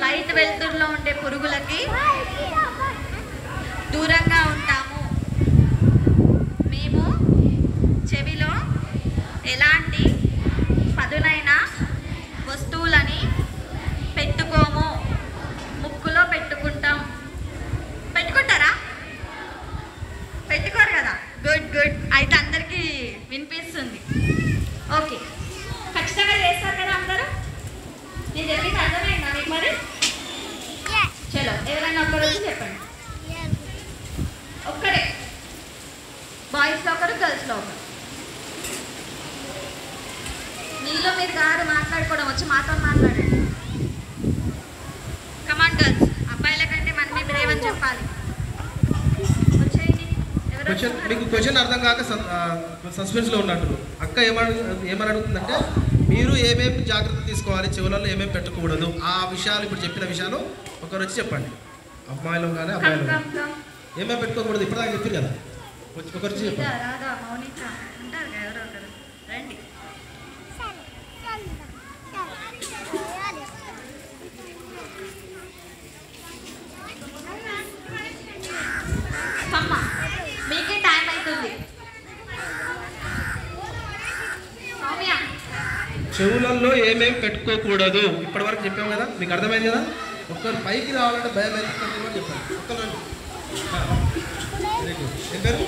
Light వెలుతురులో ఉండే పురుగులకి దూరంగా ఉంటాము. మేము చెవిలో ఎలాంటి పదునైన వస్తువులని పెట్టుకోము, ముక్కులో పెట్టుకుంటాం. పెట్టుకుంటారా? పెట్టుకోరు కదా. గుడ్ గుడ్, అయితే అందరికీ వినిపిస్తుంది. ఓకే, ఖచ్చితంగా చేస్తారు కదా అందరూ? నేను చెప్పింది అర్థమైందా మీకు? మరి చలో, ఎవరైనా ఒక్కరు వచ్చి చెప్పండి. ఒక్కరే, బాయ్స్లో ఒకరు, గర్ల్స్లో ఒకరు. మీలో మీరు కాదు మాట్లాడుకోవడం, వచ్చి మాతో మాట్లాడండి. కమాన్ గర్ల్స్, అబ్బాయిల కంటే మనమే బ్రేవని చెప్పాలి. వచ్చేయండి. మీకు క్వశ్చన్ అర్థం కాక సస్పెన్స్లో ఉన్నట్టు. అక్క ఏమని అడుగుతుందంటే, మీరు ఏమేమి జాగ్రత్త తీసుకోవాలి, చెవులలో ఏమేమి పెట్టకూడదు, ఆ విషయాలు ఇప్పుడు చెప్పిన విషయాలు ఒకరు వచ్చి చెప్పండి. అమ్మాయిలో కానీ అబ్బాయిలో ఏమేమి పెట్టుకోకూడదు ఇప్పటిదాకా చెప్పారు కదా, ఒకరు వచ్చి చెప్పండి. రండి. అమ్మ, మీకే టైం అవుతుంది. చెవులలో ఏమేమి పెట్టుకోకూడదు ఇప్పటి వరకు చెప్పాము కదా, మీకు అర్థమైంది కదా. ఒక్కరు పైకి రావాలంటే భయం అవుతుంది చెప్పండి. ఒక్కరు ఏం పేరు?